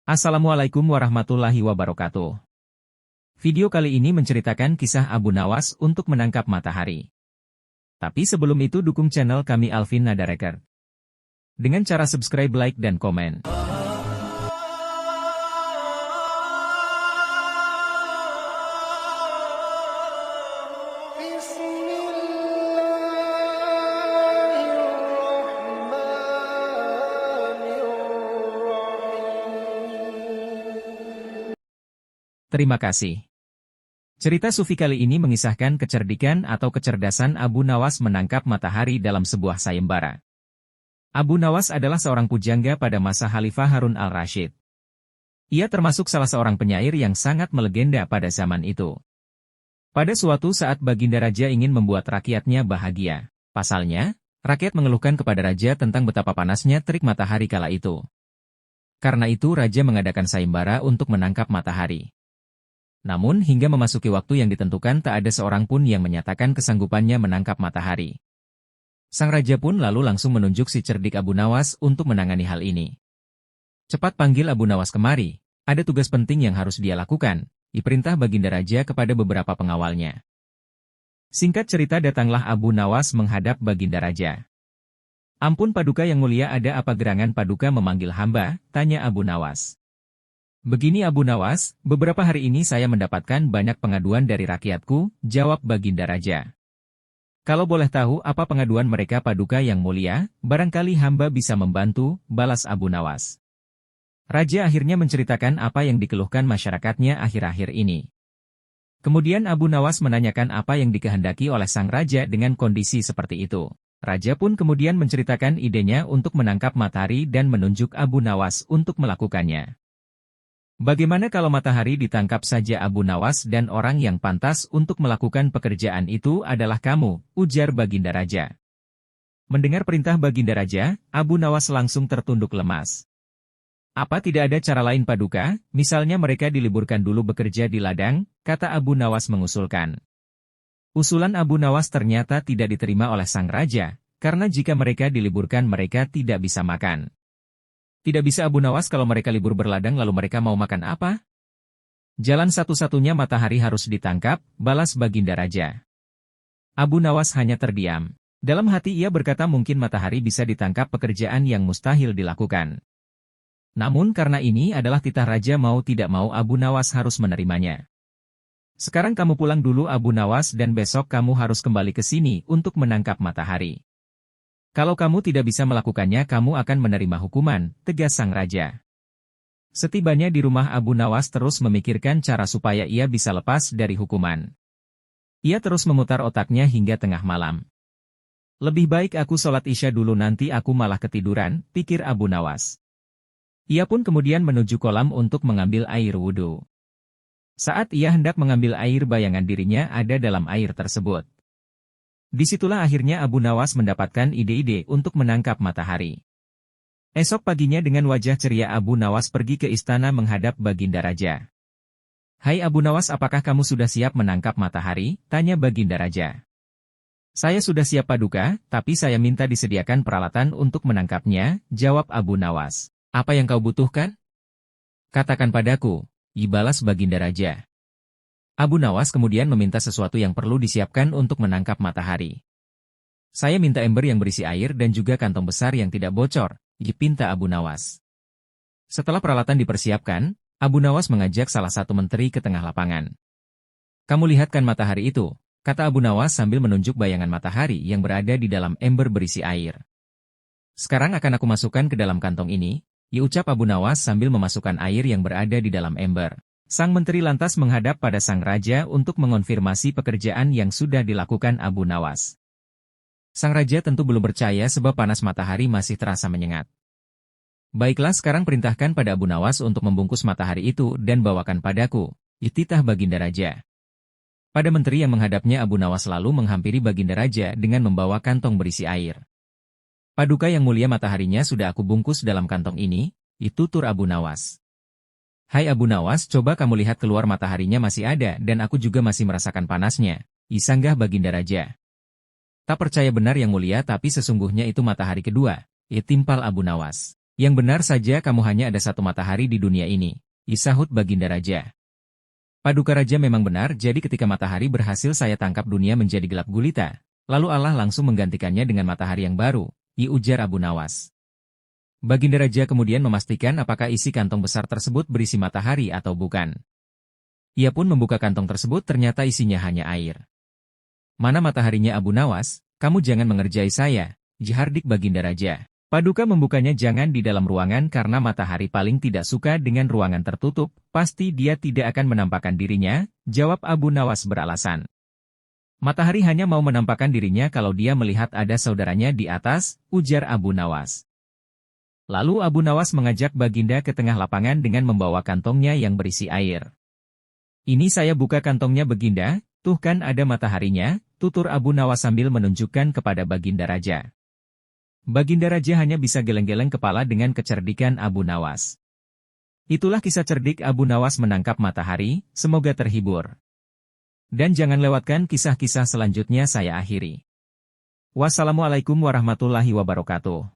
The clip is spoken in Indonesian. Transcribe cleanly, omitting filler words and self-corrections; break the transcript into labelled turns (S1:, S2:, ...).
S1: Assalamualaikum warahmatullahi wabarakatuh. Video kali ini menceritakan kisah Abu Nawas untuk menangkap matahari. Tapi sebelum itu dukung channel kami Alvin Nada Record dengan cara subscribe, like, dan komen. Terima kasih. Cerita Sufi kali ini mengisahkan kecerdikan atau kecerdasan Abu Nawas menangkap matahari dalam sebuah sayembara. Abu Nawas adalah seorang pujangga pada masa Khalifah Harun al-Rashid. Ia termasuk salah seorang penyair yang sangat melegenda pada zaman itu. Pada suatu saat Baginda Raja ingin membuat rakyatnya bahagia. Pasalnya, rakyat mengeluhkan kepada Raja tentang betapa panasnya terik matahari kala itu. Karena itu Raja mengadakan sayembara untuk menangkap matahari. Namun hingga memasuki waktu yang ditentukan tak ada seorang pun yang menyatakan kesanggupannya menangkap matahari. Sang raja pun lalu langsung menunjuk si cerdik Abu Nawas untuk menangani hal ini. Cepat panggil Abu Nawas kemari, ada tugas penting yang harus dia lakukan, diperintah Baginda Raja kepada beberapa pengawalnya. Singkat cerita datanglah Abu Nawas menghadap Baginda Raja. Ampun Paduka yang mulia, ada apa gerangan Paduka memanggil hamba, tanya Abu Nawas. Begini Abu Nawas, beberapa hari ini saya mendapatkan banyak pengaduan dari rakyatku, jawab Baginda Raja. Kalau boleh tahu apa pengaduan mereka Paduka yang mulia, barangkali hamba bisa membantu, balas Abu Nawas. Raja akhirnya menceritakan apa yang dikeluhkan masyarakatnya akhir-akhir ini. Kemudian Abu Nawas menanyakan apa yang dikehendaki oleh sang raja dengan kondisi seperti itu. Raja pun kemudian menceritakan idenya untuk menangkap matahari dan menunjuk Abu Nawas untuk melakukannya. Bagaimana kalau matahari ditangkap saja Abu Nawas, dan orang yang pantas untuk melakukan pekerjaan itu adalah kamu, ujar Baginda Raja. Mendengar perintah Baginda Raja, Abu Nawas langsung tertunduk lemas. Apa tidak ada cara lain Paduka, misalnya mereka diliburkan dulu bekerja di ladang, kata Abu Nawas mengusulkan. Usulan Abu Nawas ternyata tidak diterima oleh sang raja, karena jika mereka diliburkan mereka tidak bisa makan. Tidak bisa Abu Nawas, kalau mereka libur berladang lalu mereka mau makan apa? Jalan satu-satunya matahari harus ditangkap, balas Baginda Raja. Abu Nawas hanya terdiam. Dalam hati ia berkata mungkin matahari bisa ditangkap, pekerjaan yang mustahil dilakukan. Namun karena ini adalah titah Raja, mau tidak mau Abu Nawas harus menerimanya. Sekarang kamu pulang dulu Abu Nawas, dan besok kamu harus kembali ke sini untuk menangkap matahari. Kalau kamu tidak bisa melakukannya kamu akan menerima hukuman, tegas sang raja. Setibanya di rumah Abu Nawas terus memikirkan cara supaya ia bisa lepas dari hukuman. Ia terus memutar otaknya hingga tengah malam. Lebih baik aku sholat isya dulu, nanti aku malah ketiduran, pikir Abu Nawas. Ia pun kemudian menuju kolam untuk mengambil air wudhu. Saat ia hendak mengambil air, bayangan dirinya ada dalam air tersebut. Disitulah akhirnya Abu Nawas mendapatkan ide-ide untuk menangkap matahari. Esok paginya dengan wajah ceria Abu Nawas pergi ke istana menghadap Baginda Raja. Hai Abu Nawas, apakah kamu sudah siap menangkap matahari? Tanya Baginda Raja. Saya sudah siap Paduka, tapi saya minta disediakan peralatan untuk menangkapnya, jawab Abu Nawas. Apa yang kau butuhkan? Katakan padaku, balas Baginda Raja. Abu Nawas kemudian meminta sesuatu yang perlu disiapkan untuk menangkap matahari. Saya minta ember yang berisi air dan juga kantong besar yang tidak bocor, pinta Abu Nawas. Setelah peralatan dipersiapkan, Abu Nawas mengajak salah satu menteri ke tengah lapangan. Kamu lihatkan matahari itu, kata Abu Nawas sambil menunjuk bayangan matahari yang berada di dalam ember berisi air. Sekarang akan aku masukkan ke dalam kantong ini, ucap Abu Nawas sambil memasukkan air yang berada di dalam ember. Sang menteri lantas menghadap pada sang raja untuk mengonfirmasi pekerjaan yang sudah dilakukan Abu Nawas. Sang raja tentu belum percaya sebab panas matahari masih terasa menyengat. Baiklah, sekarang perintahkan pada Abu Nawas untuk membungkus matahari itu dan bawakan padaku, titah Baginda Raja. Pada menteri yang menghadapnya Abu Nawas lalu menghampiri Baginda Raja dengan membawa kantong berisi air. Paduka yang mulia, mataharinya sudah aku bungkus dalam kantong ini, tutur Abu Nawas. Hai Abu Nawas, coba kamu lihat keluar, mataharinya masih ada dan aku juga masih merasakan panasnya, sanggah Baginda Raja. Tak percaya benar yang mulia, tapi sesungguhnya itu matahari kedua, timpal Abu Nawas. Yang benar saja kamu hanya ada satu matahari di dunia ini, sahut Baginda Raja. Paduka Raja memang benar, jadi ketika matahari berhasil saya tangkap dunia menjadi gelap gulita, lalu Allah langsung menggantikannya dengan matahari yang baru, ujar Abu Nawas. Baginda Raja kemudian memastikan apakah isi kantong besar tersebut berisi matahari atau bukan. Ia pun membuka kantong tersebut, ternyata isinya hanya air. Mana mataharinya Abu Nawas, kamu jangan mengerjai saya, jahardik Baginda Raja. Paduka membukanya jangan di dalam ruangan karena matahari paling tidak suka dengan ruangan tertutup, pasti dia tidak akan menampakkan dirinya, jawab Abu Nawas beralasan. Matahari hanya mau menampakkan dirinya kalau dia melihat ada saudaranya di atas, ujar Abu Nawas. Lalu Abu Nawas mengajak Baginda ke tengah lapangan dengan membawa kantongnya yang berisi air. Ini saya buka kantongnya Baginda, tuh kan ada mataharinya, tutur Abu Nawas sambil menunjukkan kepada Baginda Raja. Baginda Raja hanya bisa geleng-geleng kepala dengan kecerdikan Abu Nawas. Itulah kisah cerdik Abu Nawas menangkap matahari, semoga terhibur. Dan jangan lewatkan kisah-kisah selanjutnya saya akhiri. Wassalamualaikum warahmatullahi wabarakatuh.